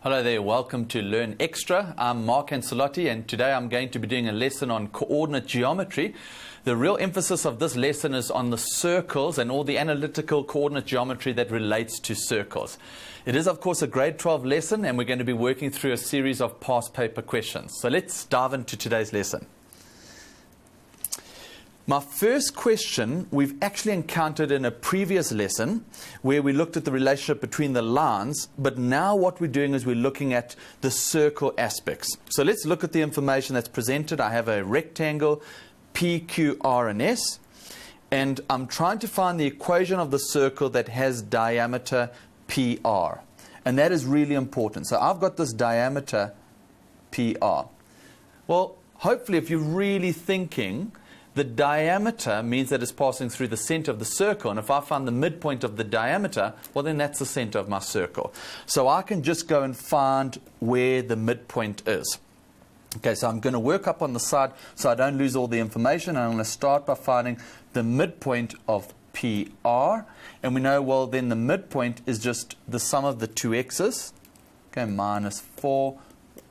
Hello there, welcome to Learn Extra. I'm Mark Ancelotti, and today I'm going to be doing a lesson on coordinate geometry. The real emphasis of this lesson is on the circles and all the analytical coordinate geometry that relates to circles. It is, of course, a grade 12 lesson, and we're going to be working through a series of past paper questions. So let's dive into today's lesson. My first question we've actually encountered in a previous lesson where we looked at the relationship between the lines, but now what we're doing is we're looking at the circle aspects. So let's look at the information that's presented. I have a rectangle, P, Q, R, and S, and I'm trying to find the equation of the circle that has diameter PR, and that is really important. So I've got this diameter PR. Well, hopefully if you're really thinking, the diameter means that it's passing through the center of the circle. And if I find the midpoint of the diameter, well, then that's the center of my circle. So I can just go and find where the midpoint is. Okay, so I'm going to work up on the side so I don't lose all the information. And I'm going to start by finding the midpoint of PR. And we know, well, then the midpoint is just the sum of the two x's. Okay, minus 4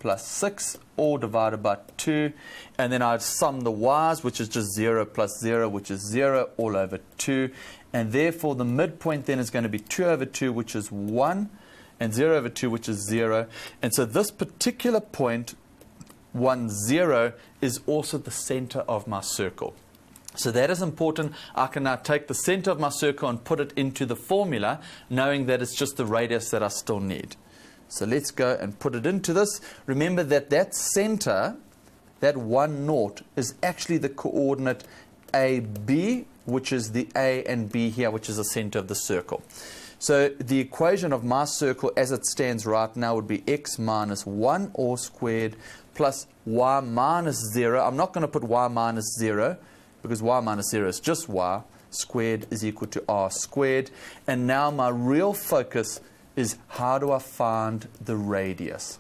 plus 6, all divided by 2, and then I'd sum the y's, which is just 0 plus 0, which is 0, all over 2, and therefore the midpoint then is going to be 2 over 2, which is 1, and 0 over 2, which is 0, and so this particular point, 1, 0, is also the center of my circle. So that is important. I can now take the center of my circle and put it into the formula, knowing that it's just the radius that I still need. So let's go and put it into this. Remember that that center, that 1, 0, is actually the coordinate AB, which is the A and B here, which is the center of the circle. So the equation of my circle as it stands right now would be x minus 1 all squared plus y minus 0. I'm not going to put y minus 0 because y minus 0 is just y squared is equal to r squared. And now my real focus is how do I find the radius?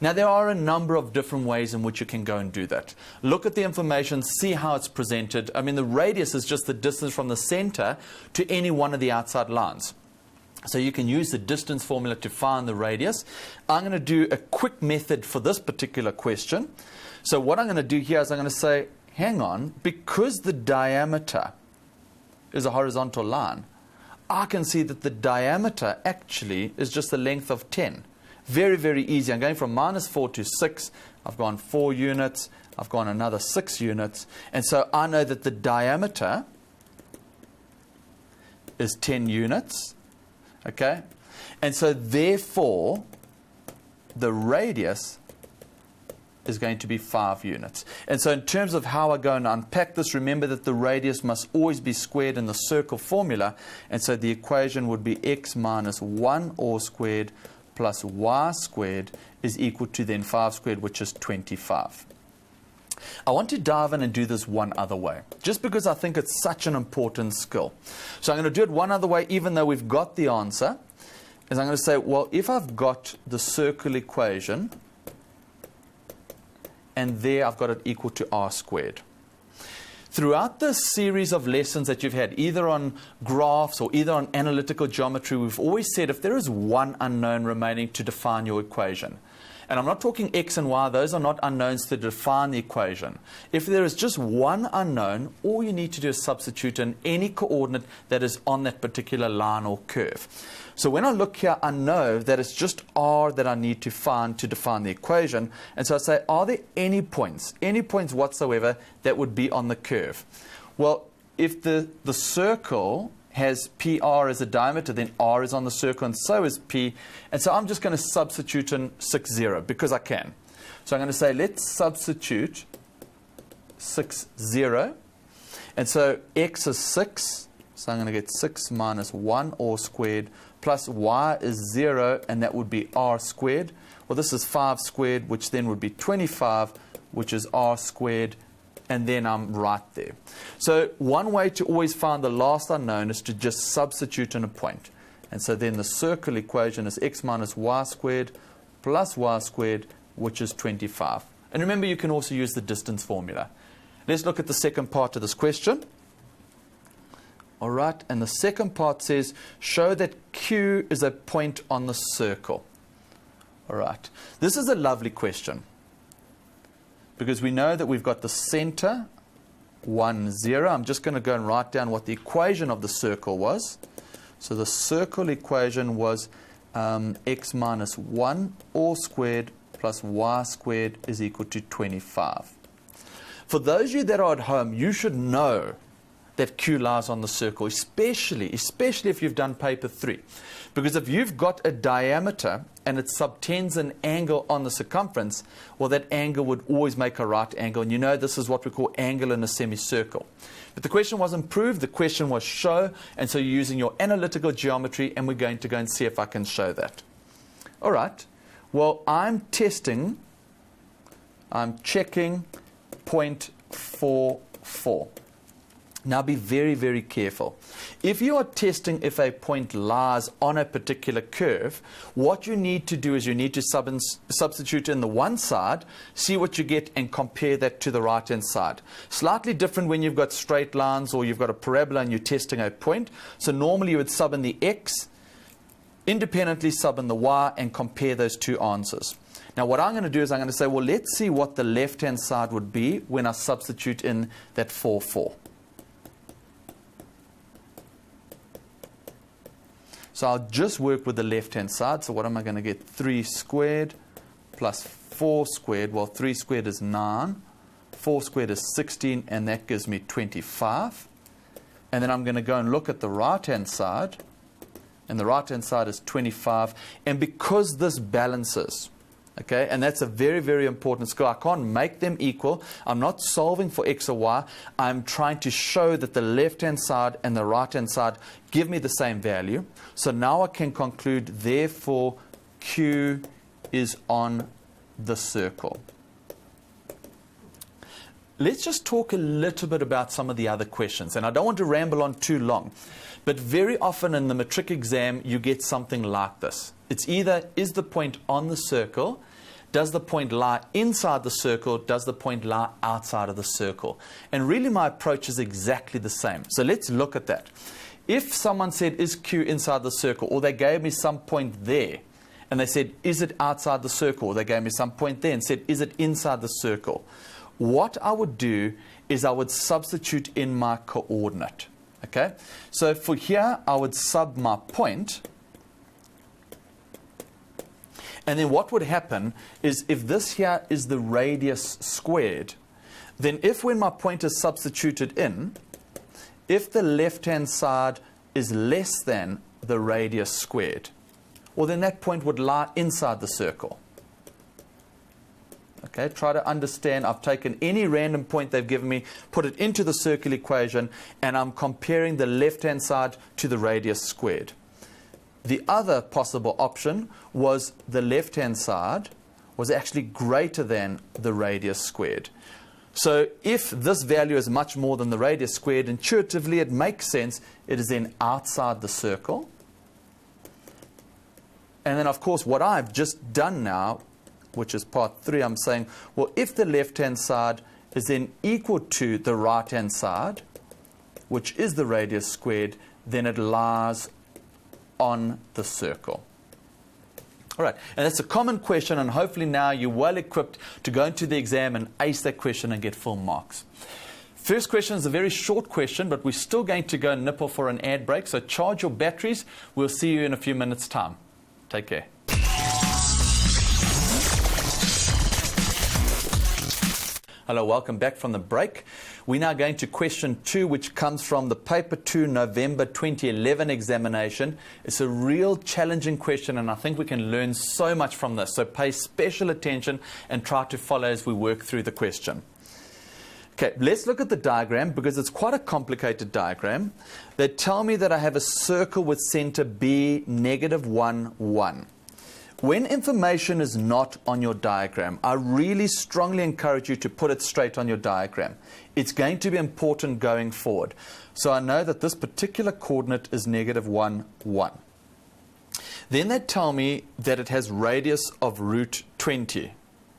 Now there are a number of different ways in which you can go and do that. Look at the information, see how it's presented. I mean, the radius is just the distance from the center to any one of the outside lines. So you can use the distance formula to find the radius. I'm going to do a quick method for this particular question. So what I'm going to do here is I'm going to say, hang on, because the diameter is a horizontal line, I can see that the diameter actually is just the length of 10. Very, very easy. I'm going from minus 4 to 6. I've gone 4 units. I've gone another 6 units. And so I know that the diameter is 10 units. Okay? And so therefore, the radius is going to be 5 units. And so in terms of how I go and unpack this, remember that the radius must always be squared in the circle formula. And so the equation would be x minus 1 all squared plus y squared is equal to then 5 squared, which is 25. I want to dive in and do this one other way, just because I think it's such an important skill. So I'm going to do it one other way, even though we've got the answer, is I'm going to say, well, if I've got the circle equation, and there I've got it equal to r squared. Throughout this series of lessons that you've had, either on graphs or either on analytical geometry, we've always said if there is one unknown remaining to define your equation, and I'm not talking x and y, those are not unknowns to define the equation. If there is just one unknown, all you need to do is substitute in any coordinate that is on that particular line or curve. So when I look here, I know that it's just r that I need to find to define the equation. And so I say, are there any points whatsoever that would be on the curve? Well, if the circle has PR as a diameter, then R is on the circle, and so is P. And so I'm just going to substitute in 6, 0, because I can. So I'm going to say, let's substitute 6, 0. And so X is 6. So I'm going to get 6 minus 1 all squared plus Y is 0, and that would be R squared. Well, this is 5 squared, which then would be 25, which is R squared. And then I'm right there. So one way to always find the last unknown is to just substitute in a point. And so then the circle equation is x minus y squared plus y squared, which is 25. And remember, you can also use the distance formula. Let's look at the second part of this question. All right, and the second part says, show that Q is a point on the circle. All right. This is a lovely question because we know that we've got the center, 1, 0. I'm just going to go and write down what the equation of the circle was. So the circle equation was x minus 1 all squared plus y squared is equal to 25. For those of you that are at home, you should know that Q lies on the circle, especially if you've done paper 3. Because if you've got a diameter and it subtends an angle on the circumference, well, that angle would always make a right angle. And you know this is what we call angle in a semicircle. But the question wasn't prove, the question was show. And so you're using your analytical geometry, and we're going to go and see if I can show that. All right. Well, I'm checking 0.44. Now be very, very careful. If you are testing if a point lies on a particular curve, what you need to do is you need to substitute in the one side, see what you get, and compare that to the right-hand side. Slightly different when you've got straight lines or you've got a parabola and you're testing a point. So normally you would sub in the x, independently sub in the y, and compare those two answers. Now what I'm going to do is I'm going to say, well, let's see what the left-hand side would be when I substitute in that 4, 4. So I'll just work with the left-hand side. So what am I going to get? 3 squared plus 4 squared. Well, 3 squared is 9. 4 squared is 16, and that gives me 25. And then I'm going to go and look at the right-hand side. And the right-hand side is 25. And because this balances, okay, and that's a very, very important skill. I can't make them equal. I'm not solving for x or y. I'm trying to show that the left-hand side and the right-hand side give me the same value. So now I can conclude, therefore, Q is on the circle. Let's just talk a little bit about some of the other questions. And I don't want to ramble on too long. But very often in the matric exam, you get something like this. It's either, is the point on the circle? Does the point lie inside the circle? Does the point lie outside of the circle? And really my approach is exactly the same. So let's look at that. If someone said, is Q inside the circle? Or they gave me some point there. And they said, is it outside the circle? Or they gave me some point there and said, is it inside the circle? What I would do is I would substitute in my coordinate. Okay? So for here, I would sub my point. And then what would happen is if this here is the radius squared, then if when my point is substituted in, if the left-hand side is less than the radius squared, well, then that point would lie inside the circle. Okay, try to understand. I've taken any random point they've given me, put it into the circle equation, and I'm comparing the left-hand side to the radius squared. The other possible option was the left-hand side was actually greater than the radius squared. So if this value is much more than the radius squared, intuitively it makes sense. It is then outside the circle. And then, of course, what I've just done now, which is part 3, I'm saying, well, if the left-hand side is then equal to the right-hand side, which is the radius squared, then it lies on the circle. All right, and that's a common question, and hopefully now you're well equipped to go into the exam and ace that question and get full marks. First question is a very short question, but we're still going to go nipple for an ad break, so charge your batteries. We'll see you in a few minutes' time. Take care. Hello, welcome back from the break. We're now going to question 2, which comes from the paper 2 November 2011 examination. It's a real challenging question, and I think we can learn so much from this. So pay special attention and try to follow as we work through the question. Okay, let's look at the diagram because it's quite a complicated diagram. They tell me that I have a circle with center B, -1, 1. When information is not on your diagram, I really strongly encourage you to put it straight on your diagram. It's going to be important going forward. So I know that this particular coordinate is -1, 1. Then they tell me that it has radius of root 20.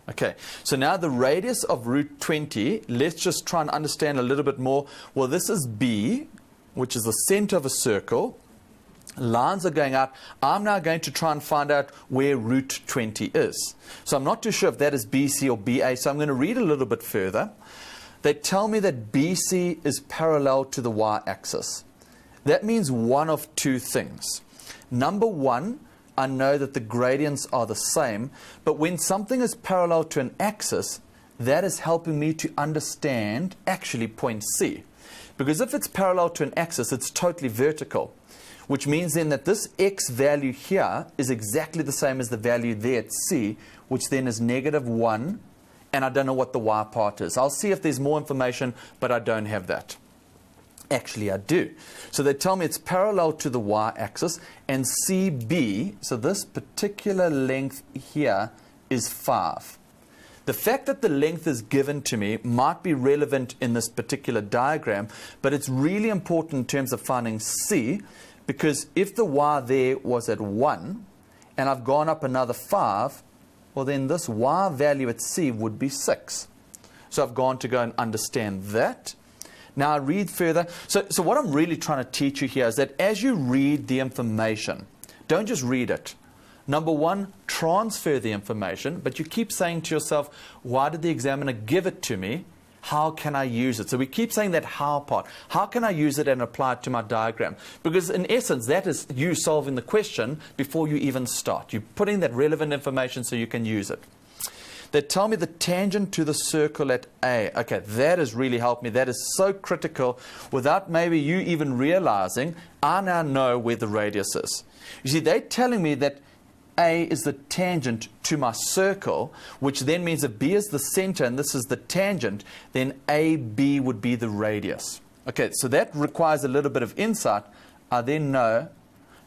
Okay, so now the radius of root 20, let's just try and understand a little bit more. Well, this is B, which is the center of a circle. Lines are going out. I'm now going to try and find out where root 20 is. So I'm not too sure if that is BC or BA, so I'm going to read a little bit further. They tell me that BC is parallel to the y-axis. That means one of two things. Number one, I know that the gradients are the same, but when something is parallel to an axis, that is helping me to understand actually point C. Because if it's parallel to an axis, it's totally vertical, which means then that this x value here is exactly the same as the value there at C, which then is -1, and I don't know what the y part is. I'll see if there's more information, but I don't have that. Actually, I do. So they tell me it's parallel to the y-axis, and CB, so this particular length here, is 5. The fact that the length is given to me might be relevant in this particular diagram, but it's really important in terms of finding C, because if the y there was at 1, and I've gone up another 5, well then this y value at C would be 6. So I've gone to go and understand that. Now I read further. So what I'm really trying to teach you here is that as you read the information, don't just read it. Number one, transfer the information, but you keep saying to yourself, why did the examiner give it to me? How can I use it? So we keep saying that how part. How can I use it and apply it to my diagram? Because in essence, that is you solving the question before you even start. You're putting that relevant information so you can use it. They tell me the tangent to the circle at A. Okay, that has really helped me. That is so critical. Without maybe you even realizing, I now know where the radius is. You see, they're telling me that A is the tangent to my circle, which then means if B is the center and this is the tangent, then AB would be the radius. Okay, so that requires a little bit of insight. I then know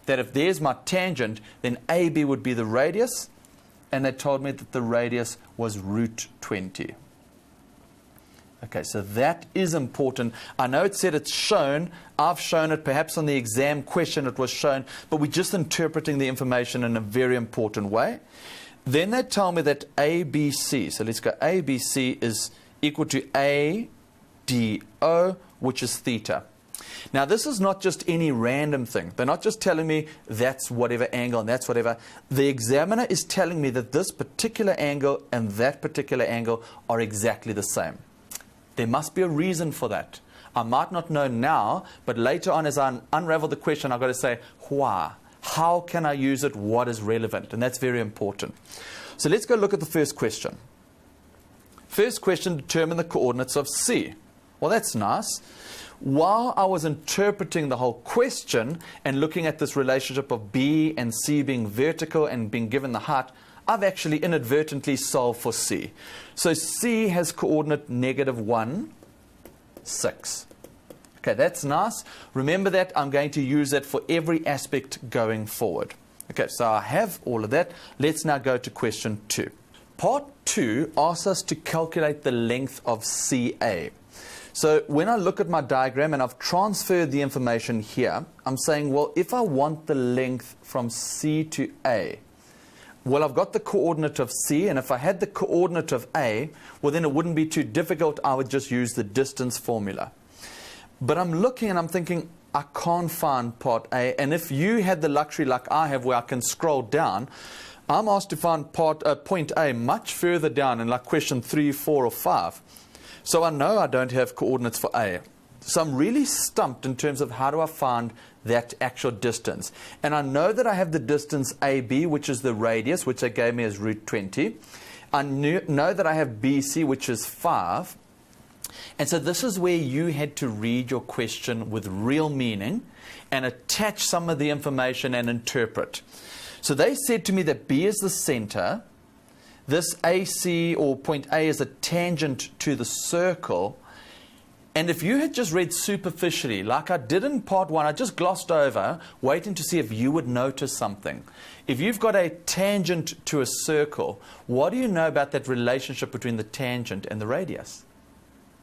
that if there's my tangent, then AB would be the radius, and they told me that the radius was root 20. Okay, so that is important. I know it said it's shown. I've shown it. Perhaps on the exam question it was shown. But we're just interpreting the information in a very important way. Then they tell me that ABC, so let's go, ABC is equal to ADO, which is theta. Now, this is not just any random thing. They're not just telling me that's whatever angle and that's whatever. The examiner is telling me that this particular angle and that particular angle are exactly the same. There must be a reason for that. I might not know now, but later on as I unravel the question, I've got to say, why? How can I use it? What is relevant? And that's very important. So let's go look at the first question. First question, determine the coordinates of C. Well, that's nice. While I was interpreting the whole question and looking at this relationship of B and C being vertical and being given the height, I've actually inadvertently solved for C. So C has coordinate -1, 6. Okay, that's nice. Remember that. I'm going to use that for every aspect going forward. Okay, so I have all of that. Let's now go to question 2. Part 2 asks us to calculate the length of CA. So when I look at my diagram and I've transferred the information here, I'm saying, well, if I want the length from C to A, well, I've got the coordinate of C, and if I had the coordinate of A, well, then it wouldn't be too difficult. I would just use the distance formula. But I'm looking and I'm thinking, I can't find part A. And if you had the luxury like I have where I can scroll down, I'm asked to find point A much further down in like question 3, 4, or 5. So I know I don't have coordinates for A. So I'm really stumped in terms of how do I find that actual distance. And I know that I have the distance AB, which is the radius, which they gave me as root 20. I know that I have BC, which is 5. And so this is where you had to read your question with real meaning and attach some of the information and interpret. So they said to me that B is the center. This AC, or point A, is a tangent to the circle. And if you had just read superficially, like I did in part 1, I just glossed over, waiting to see if you would notice something. If you've got a tangent to a circle, what do you know about that relationship between the tangent and the radius?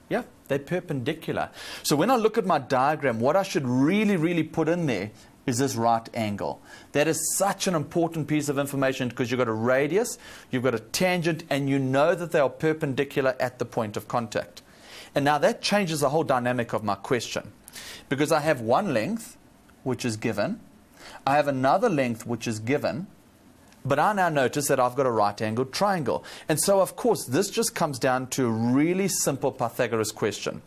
Yeah, they're perpendicular. So when I look at my diagram, what I should really put in there is this right angle. That is such an important piece of information because you've got a radius, you've got a tangent, and you know that they are perpendicular at the point of contact. And now that changes the whole dynamic of my question. Because I have one length, which is given. I have another length which is given, but I now notice that I've got a right-angled triangle. And so, of course, this just comes down to a really simple Pythagoras question.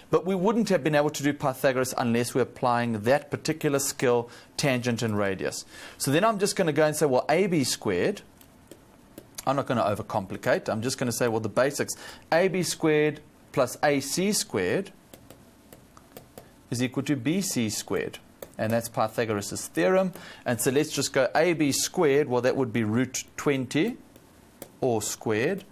But we wouldn't have been able to do Pythagoras unless we're applying that particular skill, tangent and radius. So then I'm just going to go and say, well, AB squared, I'm not going to overcomplicate. I'm just going to say, well, the basics, AB squared plus AC squared is equal to BC squared. And that's Pythagoras' theorem. And so let's just go AB squared, well, that would be root 20 or squared,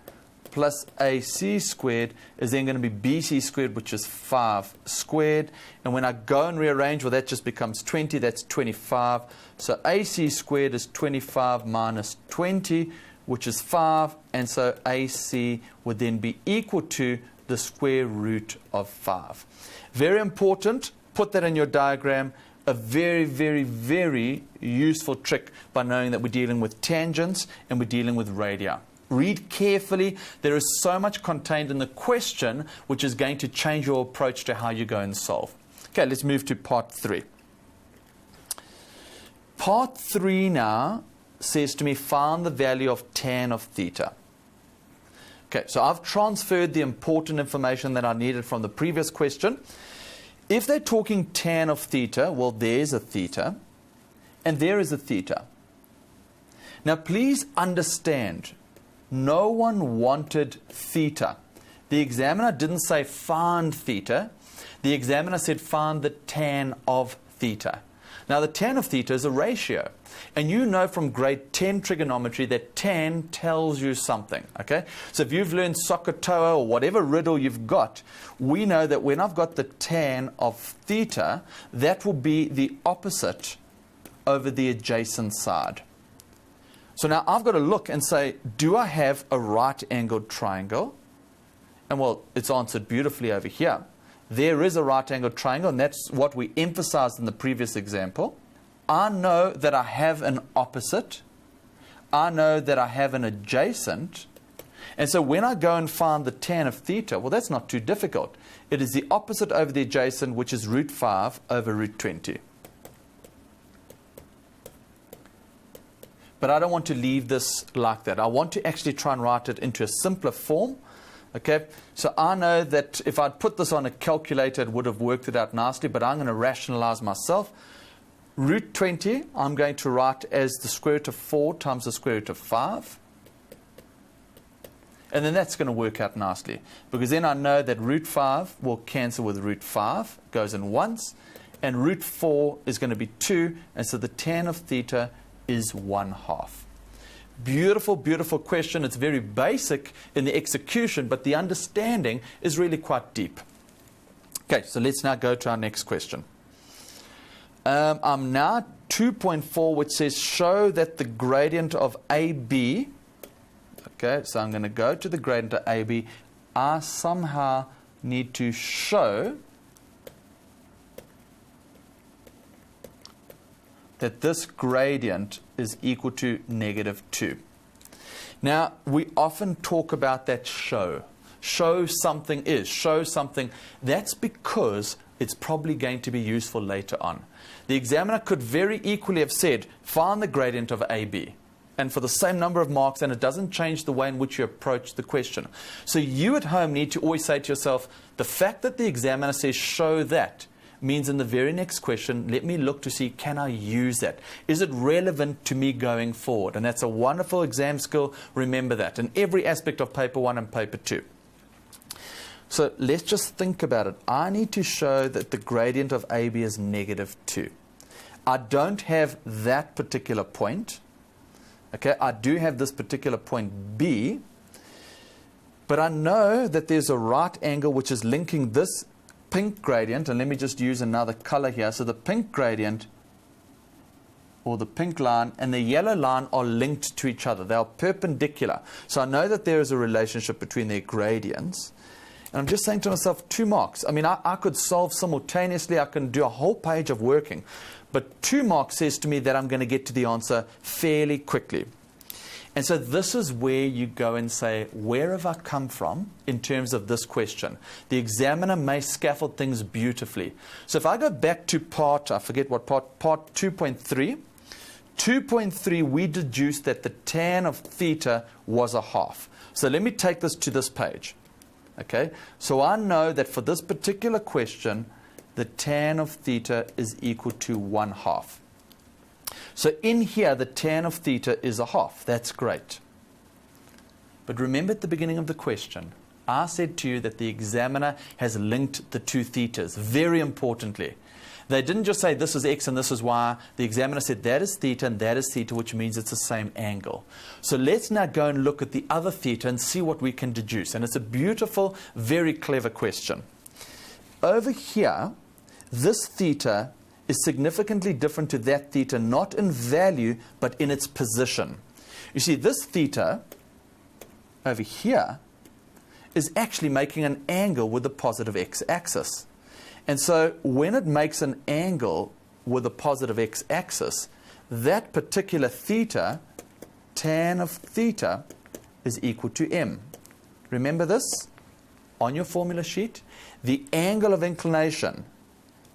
plus AC squared is then going to be BC squared, which is 5 squared. And when I go and rearrange, well, that just becomes 20. That's 25. So AC squared is 25 minus 20, which is 5. And so AC would then be equal to the square root of 5. Very important. Put that in your diagram. A very, very, very useful trick by knowing that we're dealing with tangents and we're dealing with radii. Read carefully. There is so much contained in the question which is going to change your approach to how you go and solve. Okay, let's move to part 3. Part 3 now says to me, find the value of tan of theta. Okay, so I've transferred the important information that I needed from the previous question. If they're talking tan of theta, well, there's a theta, and there is a theta. Now, please understand, no one wanted theta. The examiner didn't say find theta. The examiner said find the tan of theta. Now, the tan of theta is a ratio. And you know from grade 10 trigonometry that tan tells you something, okay? So if you've learned SOHCAHTOA or whatever riddle you've got, we know that when I've got the tan of theta, that will be the opposite over the adjacent side. So now I've got to look and say, do I have a right-angled triangle? And well, it's answered beautifully over here. There is a right-angled triangle, and that's what we emphasized in the previous example. I know that I have an opposite. I know that I have an adjacent. And so when I go and find the tan of theta, well, that's not too difficult. It is the opposite over the adjacent, which is root 5 over root 20. But I don't want to leave this like that. I want to actually try and write it into a simpler form. Okay, so I know that if I'd put this on a calculator, it would have worked it out nicely, but I'm going to rationalize myself. Root 20, I'm going to write as the square root of 4 times the square root of 5. And then that's going to work out nicely, because then I know that root 5 will cancel with root 5, goes in once, and root 4 is going to be 2, and so the tan of theta is 1/2. Beautiful, beautiful question. It's very basic in the execution, but the understanding is really quite deep. Okay, so let's now go to our next question. I'm now 2.4, which says show that the gradient of AB, okay, so I'm going to go to the gradient of AB. I somehow need to show that this gradient is equal to -2. Now, we often talk about that show. Show something is, show something. That's because it's probably going to be useful later on. The examiner could very equally have said, find the gradient of AB, and for the same number of marks, and it doesn't change the way in which you approach the question. So you at home need to always say to yourself, the fact that the examiner says show that means in the very next question, let me look to see, can I use that? Is it relevant to me going forward? And that's a wonderful exam skill. Remember that in every aspect of paper 1 and paper 2. So let's just think about it. I need to show that the gradient of AB is -2. I don't have that particular point. Okay, I do have this particular point B, but I know that there's a right angle which is linking this pink gradient, and let me just use another color here. So the pink gradient, or the pink line, and the yellow line are linked to each other. They are perpendicular. So I know that there is a relationship between their gradients. And I'm just saying to myself, 2 marks. I mean, I could solve simultaneously. I can do a whole page of working. But 2 marks says to me that I'm going to get to the answer fairly quickly. And so this is where you go and say, where have I come from in terms of this question? The examiner may scaffold things beautifully. So if I go back to part 2.3, 2.3, we deduced that the tan of theta was a half. So let me take this to this page. Okay, so I know that for this particular question, the tan of theta is equal to 1/2. So in here, the tan of theta is a half. That's great. But remember at the beginning of the question, I said to you that the examiner has linked the two thetas, very importantly. They didn't just say this is x and this is y. The examiner said that is theta and that is theta, which means it's the same angle. So let's now go and look at the other theta and see what we can deduce. And it's a beautiful, very clever question. Over here, this theta is significantly different to that theta, not in value, but in its position. You see, this theta over here is actually making an angle with the positive x-axis. And so when it makes an angle with the positive x-axis, that particular theta, tan of theta, is equal to m. Remember this on your formula sheet? The angle of inclination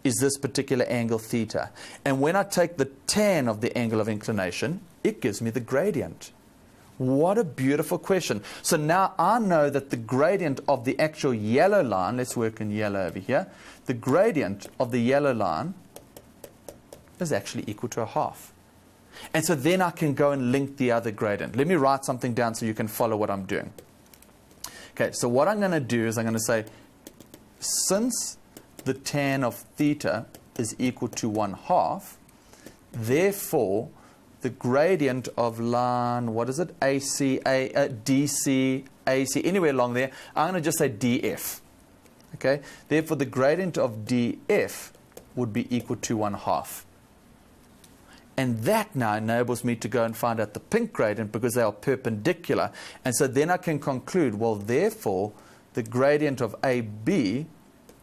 is this particular angle theta. And when I take the tan of the angle of inclination, it gives me the gradient. What a beautiful question. So now I know that the gradient of the actual yellow line, let's work in yellow over here, the gradient of the yellow line is actually equal to a half. And so then I can go and link the other gradient. Let me write something down so you can follow what I'm doing. Okay, so what I'm going to do is I'm going to say, since the tan of theta is equal to 1/2, therefore the gradient of line, what is it, AC, DC, AC, anywhere along there, I'm going to just say DF. Okay, therefore the gradient of DF would be equal to 1/2. And that now enables me to go and find out the pink gradient because they are perpendicular. And so then I can conclude, well, therefore, the gradient of AB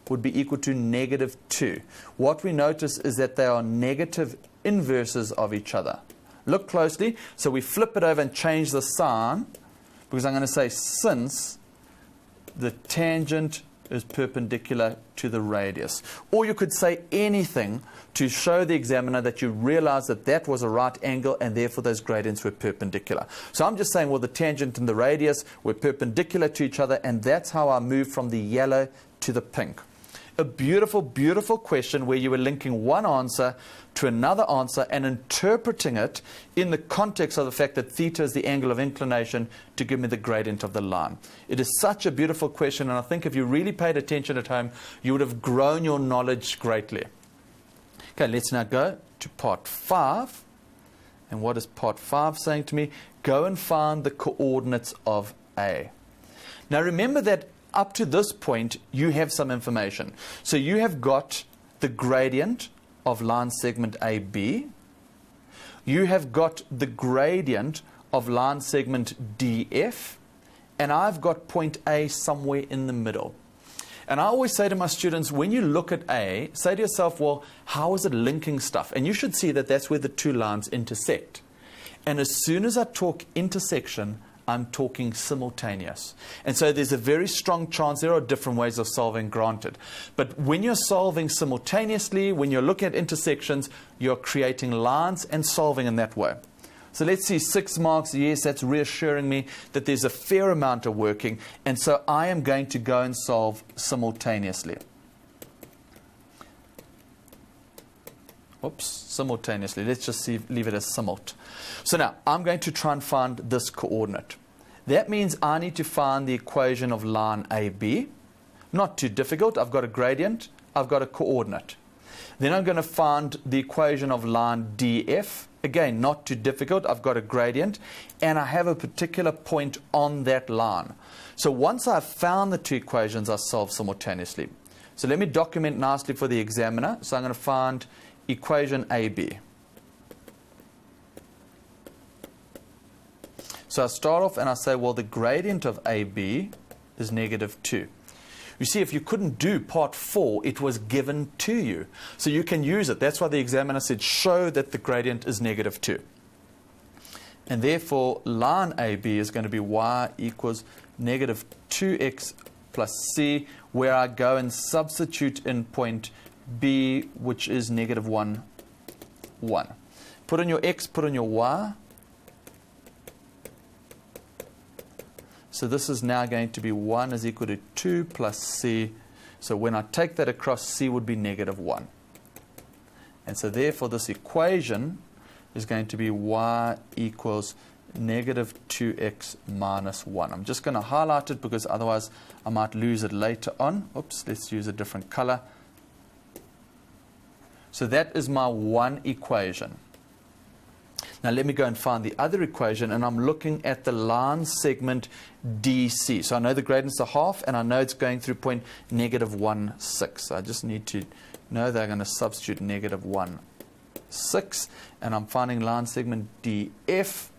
would be equal to -2. What we notice is that they are negative inverses of each other. Look closely. So we flip it over and change the sign because I'm going to say since the tangent is perpendicular to the radius. Or you could say anything to show the examiner that you realize that that was a right angle and therefore those gradients were perpendicular. So I'm just saying, well, the tangent and the radius were perpendicular to each other, and that's how I moved from the yellow to the pink. A beautiful, beautiful question where you were linking one answer to another answer and interpreting it in the context of the fact that theta is the angle of inclination to give me the gradient of the line. It is such a beautiful question, and I think if you really paid attention at home, you would have grown your knowledge greatly. Okay, let's now go to part 5. And what is part 5 saying to me? Go and find the coordinates of A. Now remember that up to this point, you have some information. So you have got the gradient of line segment AB. You have got the gradient of line segment DF. And I've got point A somewhere in the middle. And I always say to my students, when you look at A, say to yourself, well, how is it linking stuff? And you should see that that's where the two lines intersect. And as soon as I talk intersection, I'm talking simultaneous. And so there's a very strong chance, there are different ways of solving, granted. But when you're solving simultaneously, when you're looking at intersections, you're creating lines and solving in that way. So let's see, 6 marks, yes, that's reassuring me that there's a fair amount of working. And so I am going to go and solve simultaneously. Oops, simultaneously. Let's just leave it as simult. So now, I'm going to try and find this coordinate. That means I need to find the equation of line AB. Not too difficult. I've got a gradient. I've got a coordinate. Then I'm going to find the equation of line DF. Again, not too difficult. I've got a gradient. And I have a particular point on that line. So once I've found the two equations, I solve simultaneously. So let me document nicely for the examiner. So I'm going to find equation AB. So I start off and I say, well, the gradient of AB is -2. You see, if you couldn't do part 4, it was given to you. So you can use it. That's why the examiner said, show that the gradient is -2. And therefore, line AB is going to be y equals negative 2x plus c, where I go and substitute in point B, which is negative 1, 1. Put in your x, put in your y. So this is now going to be 1 is equal to 2 plus c. So when I take that across, c would be negative 1. And so therefore, this equation is going to be y equals negative 2x minus 1. I'm just going to highlight it because otherwise I might lose it later on. Oops, let's use a different color. So that is my one equation. Now let me go and find the other equation, and I'm looking at the line segment DC. So I know the gradient's a half, and I know it's going through point negative 1, 6. So I just need to know that I'm going to substitute negative 1, 6, and I'm finding line segment DF.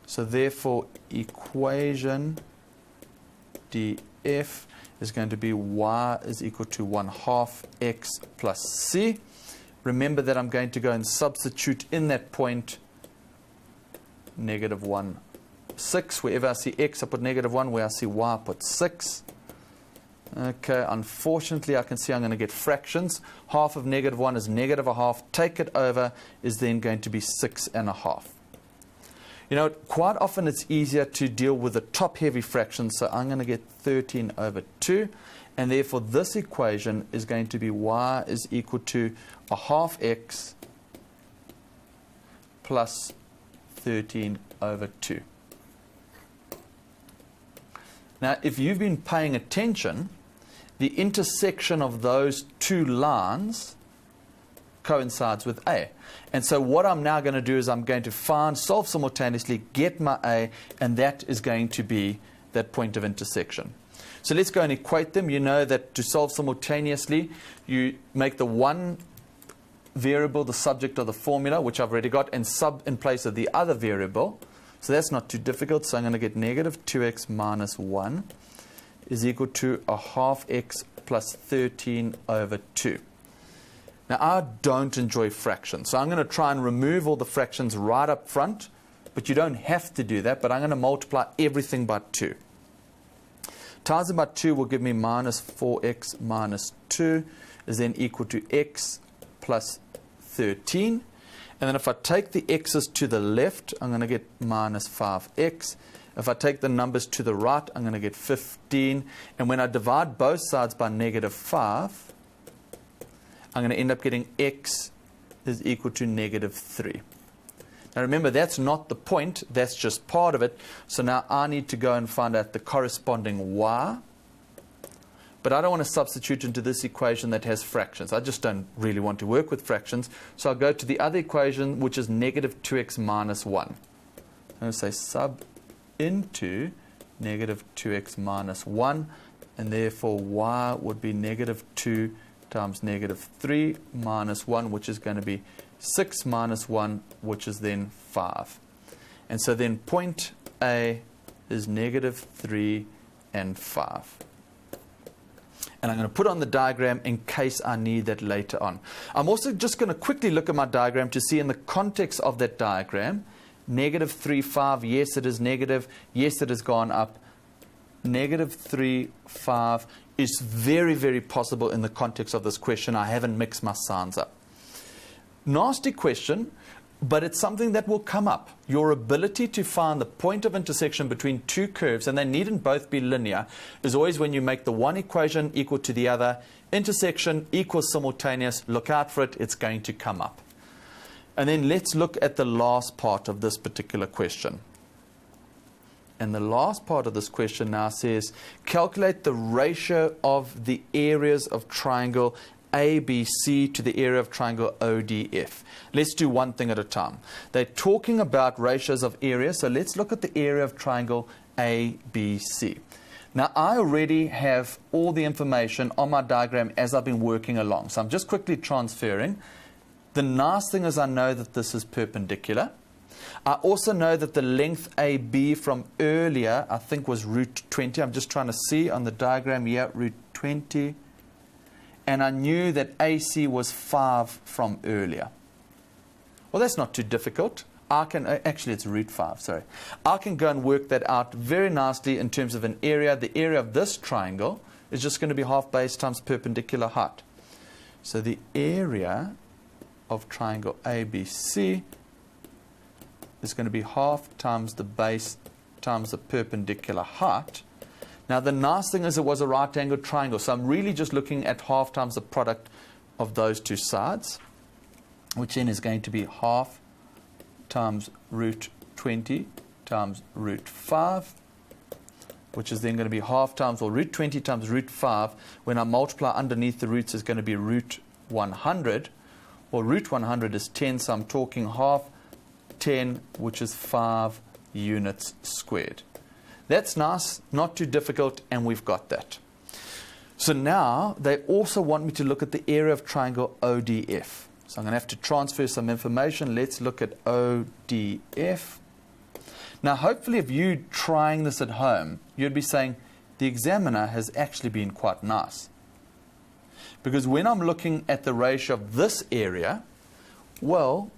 So therefore, equation DF is going to be y is equal to 1/2 x plus c. Remember that I'm going to go and substitute in that point negative 1, 6. Wherever I see x, I put negative 1. Where I see y, I put 6. Okay, unfortunately, I can see I'm going to get fractions. Half of negative 1 is negative 1/2. Take it over is then going to be 6.5. You know, quite often it's easier to deal with the top-heavy fractions, so I'm going to get 13 over 2. And therefore, this equation is going to be y is equal to 1/2 x plus 13 over 2. Now, if you've been paying attention, the intersection of those two lines coincides with A. And so what I'm now going to do is I'm going to solve simultaneously, get my A, and that is going to be that point of intersection. So let's go and equate them. You know that to solve simultaneously, you make the one variable the subject of the formula, which I've already got, and sub in place of the other variable. So that's not too difficult. So I'm going to get negative 2x minus 1 is equal to 1/2 x plus 13 over 2. Now, I don't enjoy fractions, so I'm going to try and remove all the fractions right up front, but you don't have to do that, but I'm going to multiply everything by 2. Times it by 2 will give me minus 4x minus 2 is then equal to x plus 13. And then if I take the x's to the left, I'm going to get minus 5x. If I take the numbers to the right, I'm going to get 15. And when I divide both sides by negative 5, I'm going to end up getting x is equal to negative 3. Now remember, that's not the point, that's just part of it. So now I need to go and find out the corresponding y. But I don't want to substitute into this equation that has fractions. I just don't really want to work with fractions. So I'll go to the other equation, which is negative 2x minus 1. I'm going to say sub into negative 2x minus 1. And therefore y would be negative 2 times negative 3 minus 1, which is going to be 6 minus 1, which is then 5. And so then point A is negative 3 and 5. And I'm going to put on the diagram in case I need that later on. I'm also just going to quickly look at my diagram to see in the context of that diagram, negative 3, 5, yes, it is negative. Yes, it has gone up. Negative 3, 5 is very, very possible in the context of this question. I haven't mixed my signs up. Nasty question, but it's something that will come up. Your ability to find the point of intersection between two curves, and they needn't both be linear, is always when you make the one equation equal to the other, intersection equals simultaneous, look out for it, it's going to come up. And then let's look at the last part of this particular question. And the last part of this question now says, calculate the ratio of the areas of triangle ABC to the area of triangle ODF. Let's do one thing at a time. They're talking about ratios of area, so let's look at the area of triangle ABC. Now, I already have all the information on my diagram as I've been working along, so I'm just quickly transferring. The nice thing is I know that this is perpendicular. I also know that the length AB from earlier, I think, was root 20. I'm just trying to see on the diagram here, root 20. And I knew that AC was 5 from earlier. Well, that's not too difficult. I can, actually it's root 5, sorry. I can go and work that out very nicely in terms of an area. The area of this triangle is just going to be half base times perpendicular height. So the area of triangle ABC is going to be half times the base times the perpendicular height. Now the nice thing is it was a right angled triangle, so I'm really just looking at half times the product of those two sides, which then is going to be half times root 20 times root 5, which is then going to be half times, or root 20 times root 5. When I multiply underneath the roots is going to be root 100, or root 100 is 10, so I'm talking half 10, which is 5 units squared. That's nice, not too difficult, and we've got that. So now they also want me to look at the area of triangle ODF. So I'm going to have to transfer some information. Let's look at ODF. Now hopefully if you're trying this at home, you'd be saying the examiner has actually been quite nice. Because when I'm looking at the ratio of this area, well,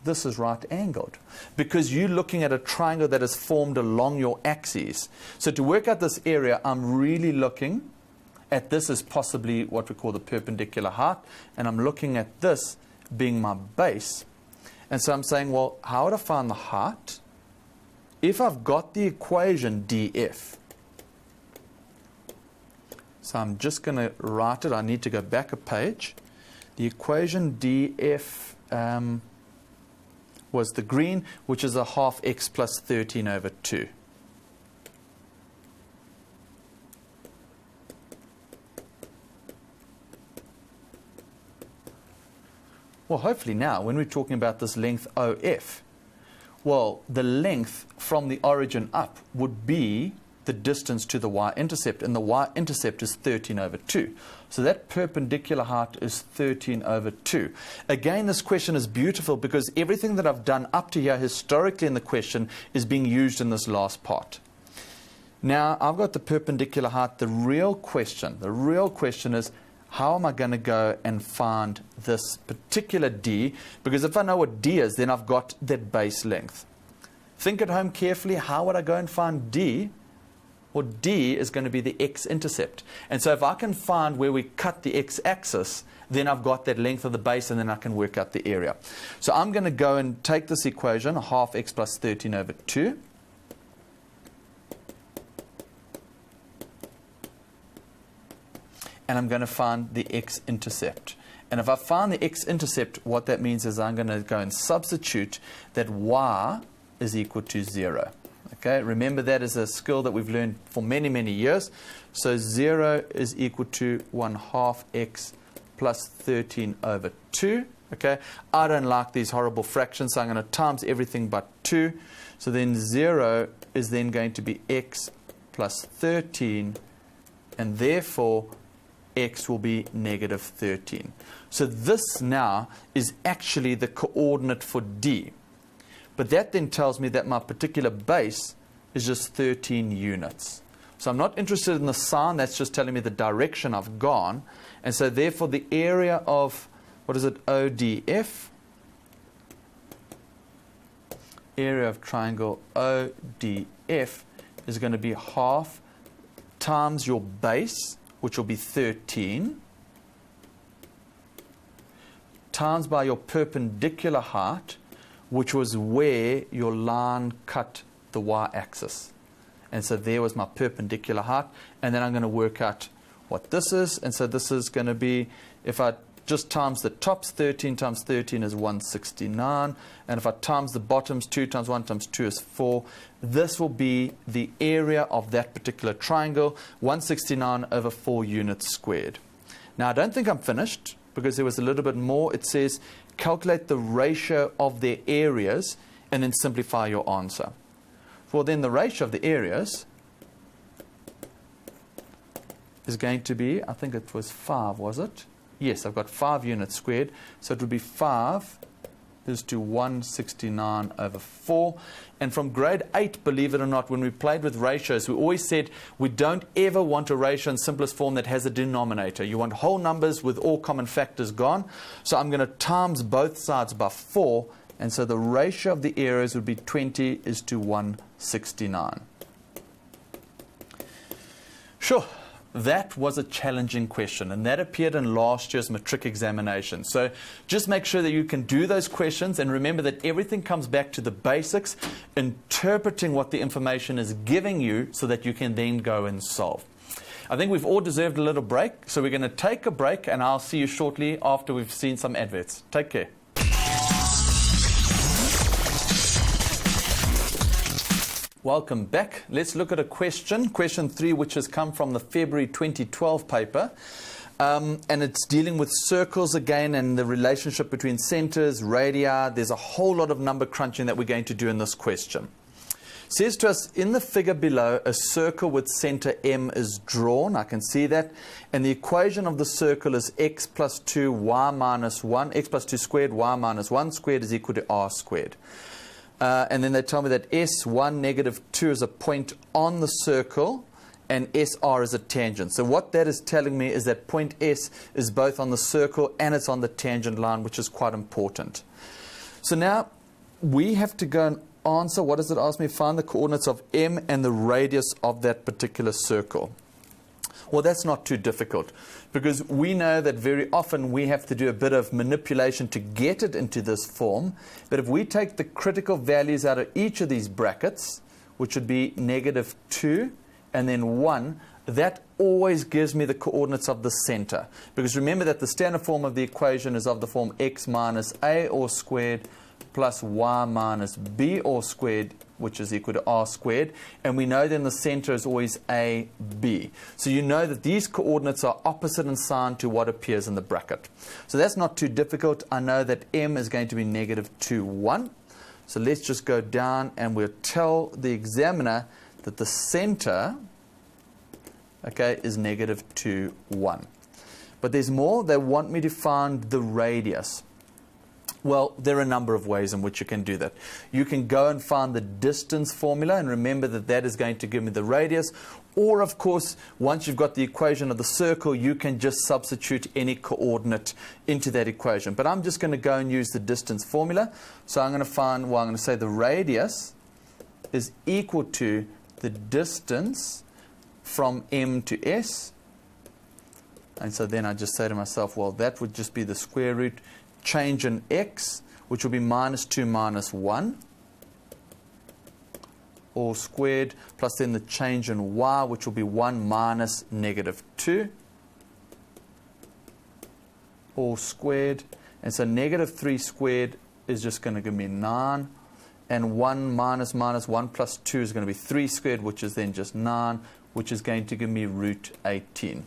this is right angled. Because you're looking at a triangle that is formed along your axes. So to work out this area, I'm really looking at this as possibly what we call the perpendicular height. And I'm looking at this being my base. And so I'm saying, well, how would I find the height? If I've got the equation DF. So I'm just going to write it. I need to go back a page. The equation DF was the green, which is a half x plus 13 over 2. Well, hopefully now, when we're talking about this length OF, well, the length from the origin up would be the distance to the y-intercept, and the y-intercept is 13 over 2. So that perpendicular height is 13 over 2. Again, this question is beautiful because everything that I've done up to here historically in the question is being used in this last part. Now, I've got the perpendicular height. The real question is, how am I going to go and find this particular D? Because if I know what D is, then I've got that base length. Think at home carefully. How would I go and find D? Well, D is going to be the x-intercept. And so if I can find where we cut the x-axis, then I've got that length of the base, and then I can work out the area. So I'm going to go and take this equation, half x plus 13 over 2. And I'm going to find the x-intercept. And if I find the x-intercept, what that means is I'm going to go and substitute that y is equal to 0. Okay, remember that is a skill that we've learned for many, many years. So 0 is equal to 1/2 x plus 13 over 2. Okay, I don't like these horrible fractions, so I'm going to times everything but 2. So then 0 is then going to be x plus 13, and therefore x will be negative 13. So this now is actually the coordinate for D. But that then tells me that my particular base is just 13 units. So I'm not interested in the sign, that's just telling me the direction I've gone. And so therefore the area of, what is it, ODF? Area of triangle ODF is going to be half times your base, which will be 13, times by your perpendicular height, which was where your line cut the y-axis. And so there was my perpendicular height. And then I'm going to work out what this is. And so this is going to be, if I just times the tops, 13 times 13 is 169. And if I times the bottoms, 2 times 1 times 2 is 4. This will be the area of that particular triangle, 169 over 4 units squared. Now, I don't think I'm finished, because there was a little bit more. It says, calculate the ratio of their areas and then simplify your answer. Well, then the ratio of the areas is going to be, I think it was 5, was it? Yes, I've got 5 units squared. So it would be 5 is to 169 over 4. And from grade 8, believe it or not, when we played with ratios, we always said we don't ever want a ratio in simplest form that has a denominator. You want whole numbers with all common factors gone. So I'm going to times both sides by 4, And so the ratio of the areas would be 20 is to 169. Sure, that was a challenging question, and that appeared in last year's matric examination. So just make sure that you can do those questions, and remember that everything comes back to the basics, interpreting what the information is giving you so that you can then go and solve. I think we've all deserved a little break, so we're going to take a break, and I'll see you shortly after we've seen some adverts. Take care. Welcome back. Let's look at a question 3, which has come from the February 2012 paper. And it's dealing with circles again and the relationship between centers, radii. There's a whole lot of number crunching that we're going to do in this question. It says to us, in the figure below, a circle with center M is drawn. I can see that. And the equation of the circle is x plus 2, y minus 1, x plus 2 squared, y minus 1 squared is equal to r squared. And then they tell me that S1, negative 2 is a point on the circle, and SR is a tangent. So what that is telling me is that point S is both on the circle and it's on the tangent line, which is quite important. So now we have to go and answer, what does it ask me? Find the coordinates of M and the radius of that particular circle. Well, that's not too difficult, because we know that very often we have to do a bit of manipulation to get it into this form. But if we take the critical values out of each of these brackets, which would be negative 2 and then 1, that always gives me the coordinates of the center. Because remember that the standard form of the equation is of the form x minus a all squared plus y minus b all squared, which is equal to r squared. And we know then the center is always a, b. So you know that these coordinates are opposite in sign to what appears in the bracket. So that's not too difficult. I know that m is going to be negative 2, 1. So let's just go down and we'll tell the examiner that the center, okay, is negative 2, 1. But there's more. They want me to find the radius. Well, there are a number of ways in which you can do that. You can go and find the distance formula, and remember that that is going to give me the radius. Or, of course, once you've got the equation of the circle, you can just substitute any coordinate into that equation. But I'm just going to go and use the distance formula. So I'm going to find, well, I'm going to say the radius is equal to the distance from M to S. And so then I just say to myself, well, that would just be the square root change in x, which will be minus 2 minus 1, all squared, plus then the change in y, which will be 1 minus negative 2, all squared. And so negative 3 squared is just going to give me 9. And 1 minus 1 plus 2 is going to be 3 squared, which is then just 9, which is going to give me root 18.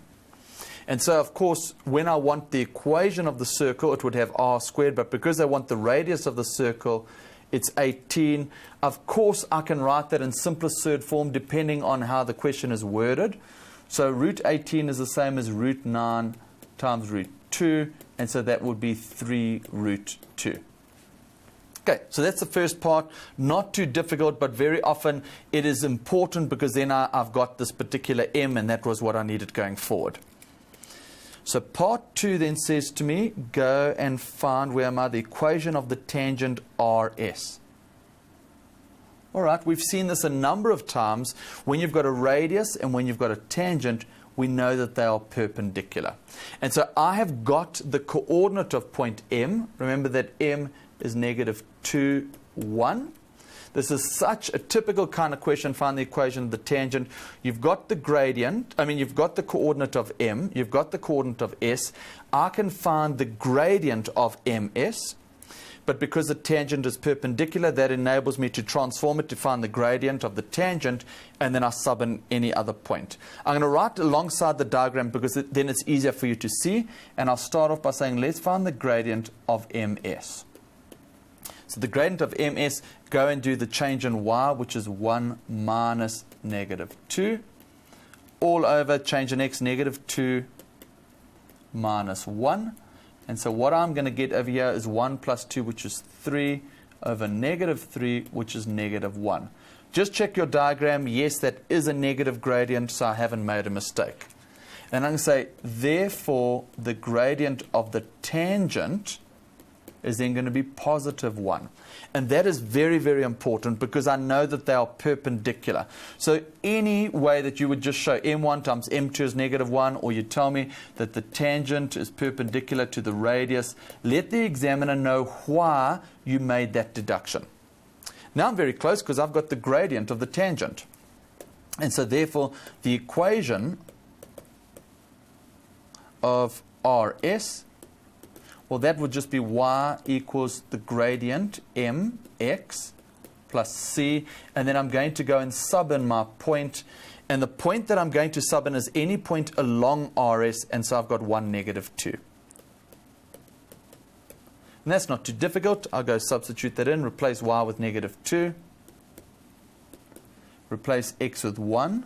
And so, of course, when I want the equation of the circle, it would have r squared. But because I want the radius of the circle, it's 18. Of course, I can write that in simplest third form, depending on how the question is worded. So root 18 is the same as root 9 times root 2. And so that would be 3 root 2. Okay, so that's the first part. Not too difficult, but very often it is important, because then I've got this particular m, and that was what I needed going forward. So part 2 then says to me, go and find, where am I, the equation of the tangent RS. All right, we've seen this a number of times. When you've got a radius and when you've got a tangent, we know that they are perpendicular. And so I have got the coordinate of point M. Remember that M is negative 2, 1. This is such a typical kind of question. Find the equation of the tangent. You've got the gradient. You've got the coordinate of M. You've got the coordinate of S. I can find the gradient of MS. But because the tangent is perpendicular, that enables me to transform it to find the gradient of the tangent, and then I sub in any other point. I'm going to write alongside the diagram, because then it's easier for you to see. And I'll start off by saying, let's find the gradient of MS. So the gradient of MS, go and do the change in y, which is 1 minus negative 2, all over change in x, negative 2 minus 1. And so what I'm going to get over here is 1 plus 2, which is 3, over negative 3, which is negative 1. Just check your diagram. Yes, that is a negative gradient, so I haven't made a mistake. And I'm going to say, therefore, the gradient of the tangent is then going to be positive 1. And that is very, very important because I know that they are perpendicular. So any way that you would just show m1 times m2 is negative 1, or you tell me that the tangent is perpendicular to the radius, let the examiner know why you made that deduction. Now I'm very close because I've got the gradient of the tangent. And so therefore the equation of RS, well, that would just be y equals the gradient mx plus c, and then I'm going to go and sub in my point, and the point that I'm going to sub in is any point along RS, and so I've got 1, negative 2. And that's not too difficult. I'll go substitute that in, replace y with negative 2, replace x with 1,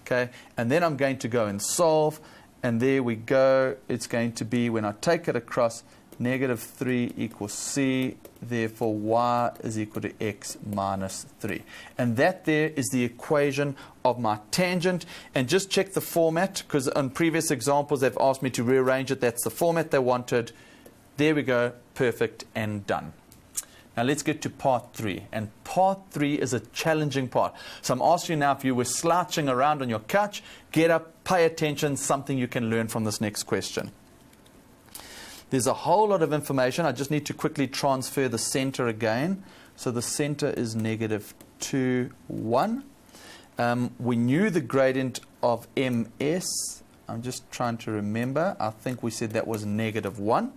okay, and then I'm going to go and solve. And there we go. It's going to be, when I take it across, negative 3 equals c. Therefore, y is equal to x minus 3. And that there is the equation of my tangent. And just check the format, because on previous examples, they've asked me to rearrange it. That's the format they wanted. There we go. Perfect and done. Now let's get to part 3. And part 3 is a challenging part. So I'm asking you now, if you were slouching around on your couch, get up, pay attention, something you can learn from this next question. There's a whole lot of information. I just need to quickly transfer the center again. So the center is negative 2, 1. We knew the gradient of ms. I'm just trying to remember. I think we said that was negative 1.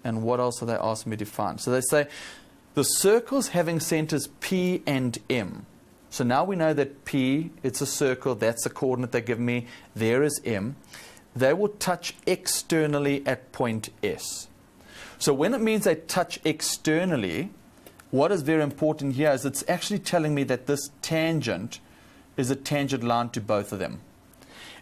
And what else are they asking me to find? So they say the circles having centers P and M. So now we know that P, it's a circle, that's the coordinate they give me, there is M. They will touch externally at point S. So when it means they touch externally, what is very important here is it's actually telling me that this tangent is a tangent line to both of them.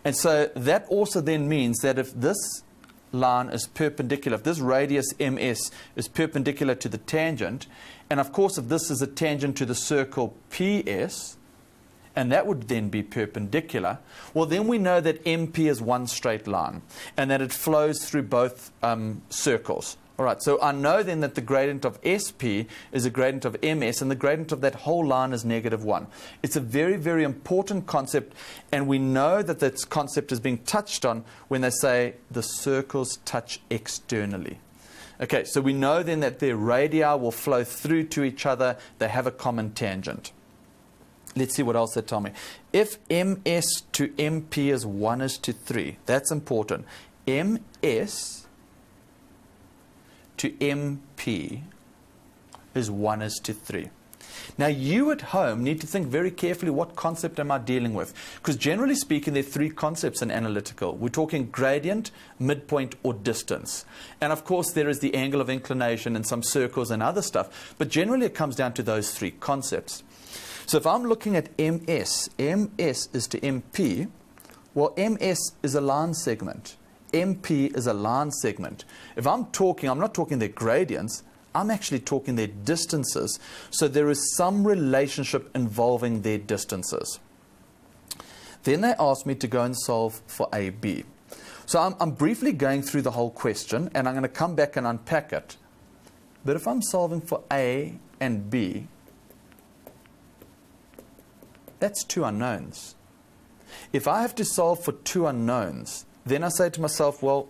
And so that also then means that if this line is perpendicular, if this radius ms is perpendicular to the tangent, and of course if this is a tangent to the circle ps, and that would then be perpendicular, well then we know that MP is one straight line, and that it flows through both circles. Alright, so I know then that the gradient of SP is a gradient of MS, and the gradient of that whole line is negative 1. It's a very, very important concept, and we know that this concept is being touched on when they say the circles touch externally. Okay, so we know then that their radii will flow through to each other. They have a common tangent. Let's see what else they tell me. If MS to MP is 1:3, that's important. MS to MP is 1:3. Now you at home need to think very carefully, what concept am I dealing with? Because generally speaking, there are 3 concepts in analytical. We're talking gradient, midpoint, or distance. And of course there is the angle of inclination and some circles and other stuff. But generally it comes down to those 3 concepts. So if I'm looking at MS, MS is to MP, well MS is a line segment. MP is a line segment. If I'm talking, I'm not talking their gradients, I'm actually talking their distances. So there is some relationship involving their distances. Then they asked me to go and solve for AB. So I'm briefly going through the whole question, and I'm going to come back and unpack it. But if I'm solving for A and B, that's 2 unknowns. If I have to solve for 2 unknowns, then I say to myself, well,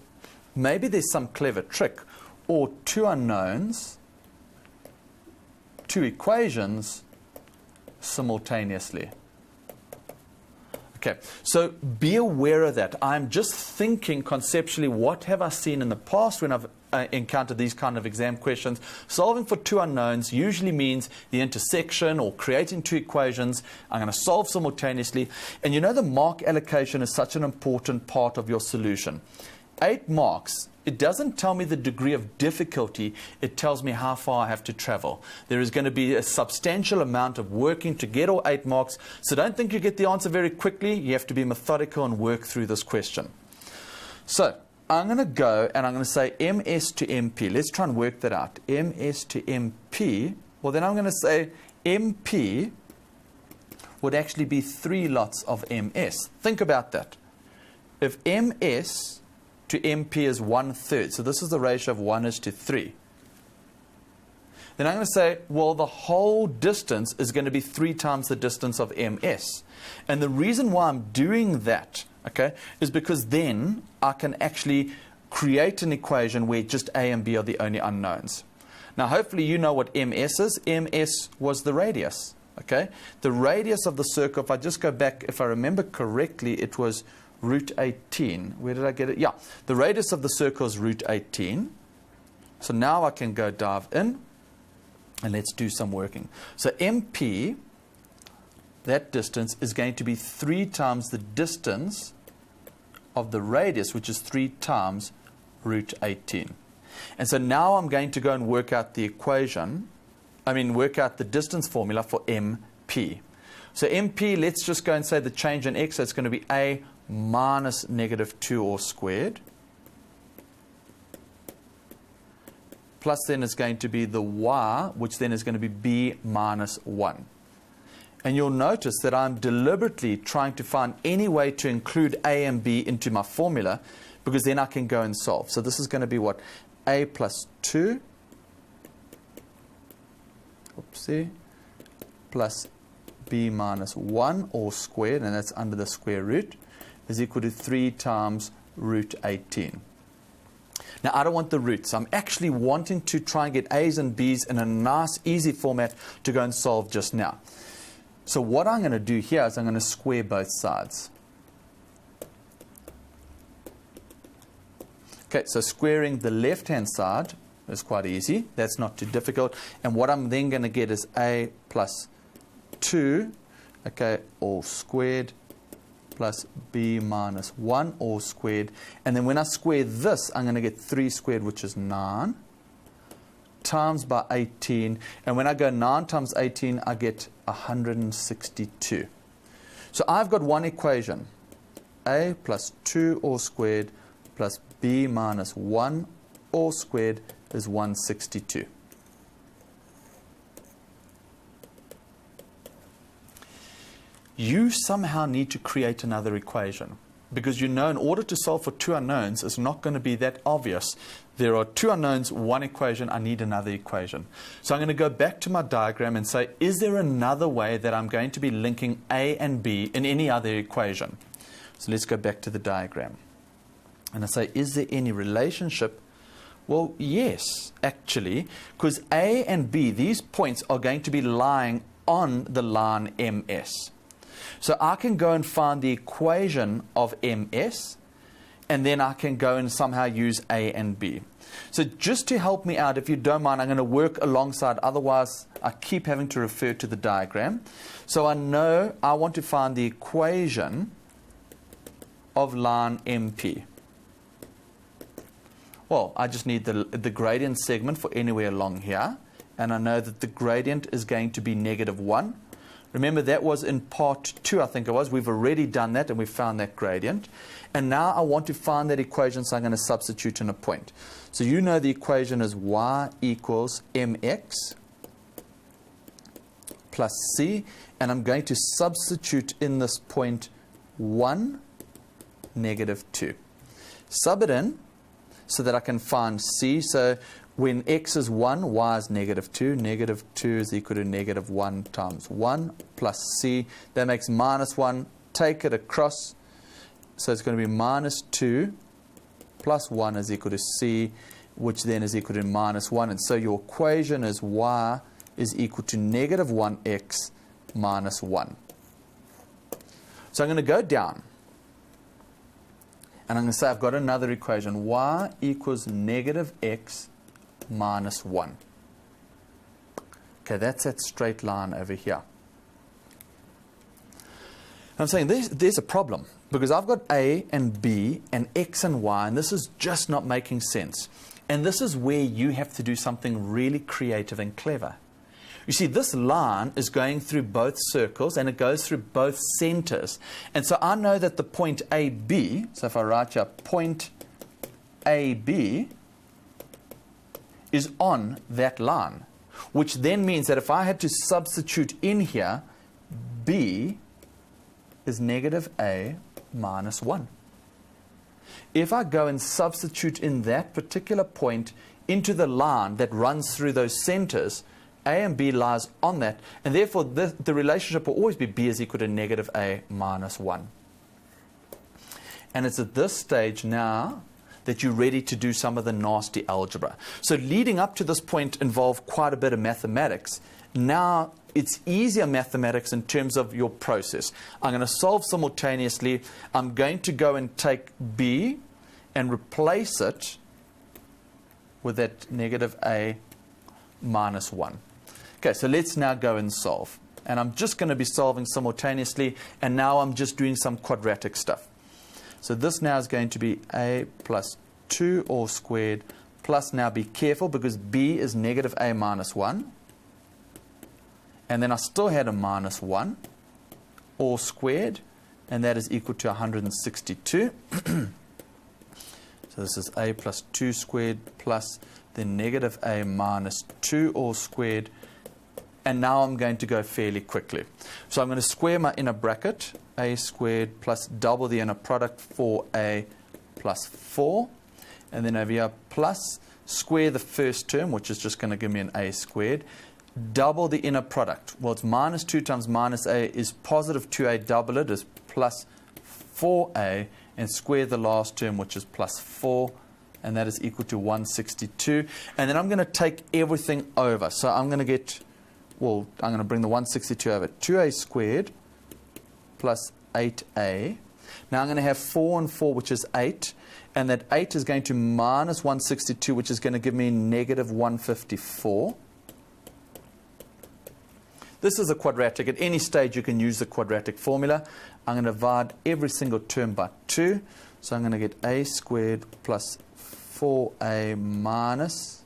maybe there's some clever trick, or 2 unknowns, 2 equations simultaneously. Okay, so be aware of that. I'm just thinking conceptually, what have I seen in the past when I've encountered these kind of exam questions? Solving for 2 unknowns usually means the intersection or creating 2 equations. I'm going to solve simultaneously. And you know, the mark allocation is such an important part of your solution. 8 marks, it doesn't tell me the degree of difficulty, it tells me how far I have to travel. There is going to be a substantial amount of working to get all 8 marks, so don't think you get the answer very quickly. You have to be methodical and work through this question. So I'm going to go and I'm going to say MS to MP. Let's try and work that out. MS to MP. Well, then I'm going to say MP would actually be 3 lots of MS. Think about that. If MS to MP is 1/3. So this is the ratio of 1:3. Then I'm going to say, well, the whole distance is going to be 3 times the distance of MS. And the reason why I'm doing that, okay, is because then I can actually create an equation where just A and B are the only unknowns. Now, hopefully you know what MS is. MS was the radius, okay? The radius of the circle, if I just go back, if I remember correctly, it was √18. Where did I get it? Yeah, the radius of the circle is √18. So now I can go dive in. And let's do some working. So MP, that distance, is going to be 3 times the distance of the radius, which is 3 times √18. And so now I'm going to go and work out the equation, work out the distance formula for MP. So MP, let's just go and say the change in x, so it's going to be A minus -2 all squared. Plus then is going to be the y, which then is going to be b minus 1. And you'll notice that I'm deliberately trying to find any way to include a and b into my formula, because then I can go and solve. So this is going to be what? A plus 2, plus b minus 1 all squared, and that's under the square root, is equal to 3 times √18. Now, I don't want the roots. I'm actually wanting to try and get a's and b's in a nice, easy format to go and solve just now. So what I'm going to do here is I'm going to square both sides. Okay, so squaring the left-hand side is quite easy. That's not too difficult. And what I'm then going to get is a plus 2, okay, all squared, plus b minus 1 all squared. And then when I square this, I'm going to get 3 squared, which is 9, times by 18. And when I go 9 times 18, I get 162. So I've got one equation, a plus 2 all squared plus b minus 1 all squared is 162. You somehow need to create another equation, because you know in order to solve for 2 unknowns, it's not going to be that obvious. There are 2 unknowns, 1 equation, I need another equation. So I'm going to go back to my diagram and say, is there another way that I'm going to be linking a and b in any other equation? So let's go back to the diagram. And I say, is there any relationship? Well, yes, actually, because a and b, these points are going to be lying on the line MS. So I can go and find the equation of MS, and then I can go and somehow use A and B. So just to help me out, if you don't mind, I'm going to work alongside. Otherwise, I keep having to refer to the diagram. So I know I want to find the equation of line MP. Well, I just need the gradient segment for anywhere along here. And I know that the gradient is going to be -1. Remember, that was in part 2, I think it was. We've already done that, and we found that gradient. And now I want to find that equation, so I'm going to substitute in a point. So you know the equation is y equals mx plus c. And I'm going to substitute in this point 1, -2. Sub it in so that I can find c. So when x is 1, y is -2. -2 is equal to -1 times 1 plus c. That makes -1. Take it across. So it's going to be -2 plus 1 is equal to c, which then is equal to -1. And so your equation is y is equal to -1x minus 1. So I'm going to go down. And I'm going to say I've got another equation. Y equals -x minus 1. Okay, that's that straight line over here. I'm saying there's a problem, because I've got A and B and X and Y, and this is just not making sense. And this is where you have to do something really creative and clever. You see, this line is going through both circles, and it goes through both centers. And so I know that the point AB, so if I write here point AB, is on that line, which then means that if I had to substitute in here, B is -a minus 1. if I go and substitute in that particular point into the line that runs through those centers, A and B lies on that, and therefore the relationship will always be B is equal to negative A minus 1. And it's at this stage now that you're ready to do some of the nasty algebra. So leading up to this point involved quite a bit of mathematics. Now it's easier mathematics in terms of your process. I'm going to solve simultaneously. I'm going to go and take B and replace it with that negative A minus 1. Okay, so let's now go and solve. And I'm just going to be solving simultaneously, and now I'm just doing some quadratic stuff. So this now is going to be A plus 2 all squared plus, now be careful because B is negative A minus 1. And then I still had a minus 1 all squared, and that is equal to 162. So this is A plus 2 squared plus the negative A minus 2 all squared. And now I'm going to go fairly quickly. So I'm going to square my inner bracket, A squared plus double the inner product, 4A plus 4. And then over here, plus square the first term, which is just going to give me an A squared. Double the inner product. Well, it's minus 2 times minus A is positive 2A. Double it is plus 4A. And square the last term, which is plus 4. And that is equal to 162. And then I'm going to take everything over. So I'm going to get... well, I'm going to bring the 162 over. 2A squared plus 8A. Now I'm going to have 4 and 4, which is 8. And that 8 is going to minus 162, which is going to give me negative 154. This is a quadratic. At any stage, you can use the quadratic formula. I'm going to divide every single term by 2. So I'm going to get A squared plus 4A minus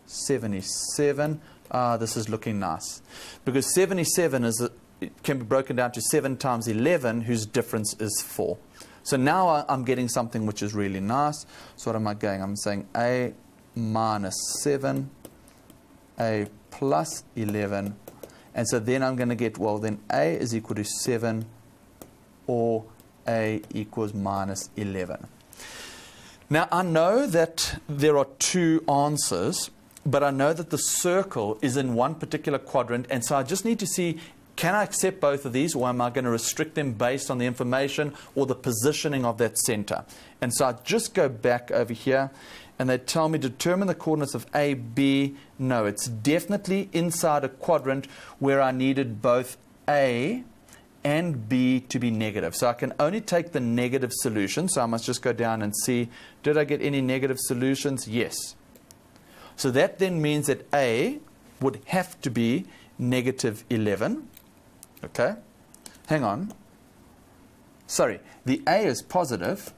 77. This is looking nice. Because 77 can be broken down to 7 times 11, whose difference is 4. So now I'm getting something which is really nice. So what am I going? I'm saying A minus 7, A plus 11. And so then I'm going to get, well, then A is equal to 7 or A equals minus 11. Now, I know that there are two answers, but I know that the circle is in one particular quadrant, and so I just need to see, can I accept both of these, or am I going to restrict them based on the information or the positioning of that center? And so I just go back over here, and they tell me determine the coordinates of A, B. No, it's definitely inside a quadrant where I needed both A and B to be negative. So I can only take the negative solution, so I must just go down and see, did I get any negative solutions? Yes. So that then means that A would have to be negative 11. Okay? Hang on. Sorry, the A is positive,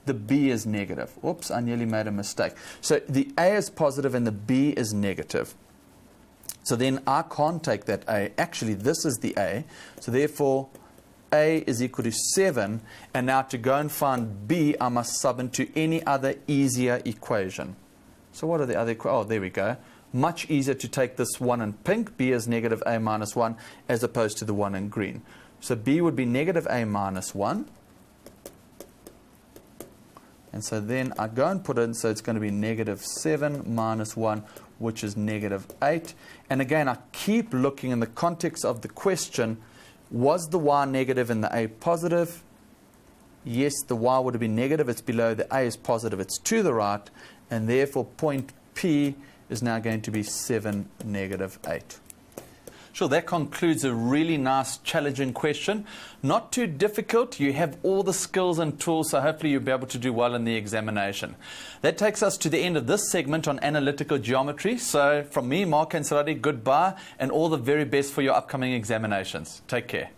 the B is negative. Oops, I nearly made a mistake. So the A is positive and the B is negative. So then I can't take that A. Actually, this is the A. So therefore, A is equal to 7. And now to go and find B, I must sub into any other easier equation. So what are the other equations? Oh, there we go. Much easier to take this one in pink, B is negative A minus 1, as opposed to the one in green. So B would be negative A minus 1. And so then I go and put in, so it's going to be negative 7 minus 1, which is negative 8. And again, I keep looking in the context of the question, was the y negative and the A positive? Yes, the y would have been negative. It's below. The A is positive. It's to the right. And therefore, point P is now going to be 7, negative 8. Sure, that concludes a really nice, challenging question. Not too difficult. You have all the skills and tools, so hopefully you'll be able to do well in the examination. That takes us to the end of this segment on analytical geometry. So from me, Mark Ansaradi, goodbye, and all the very best for your upcoming examinations. Take care.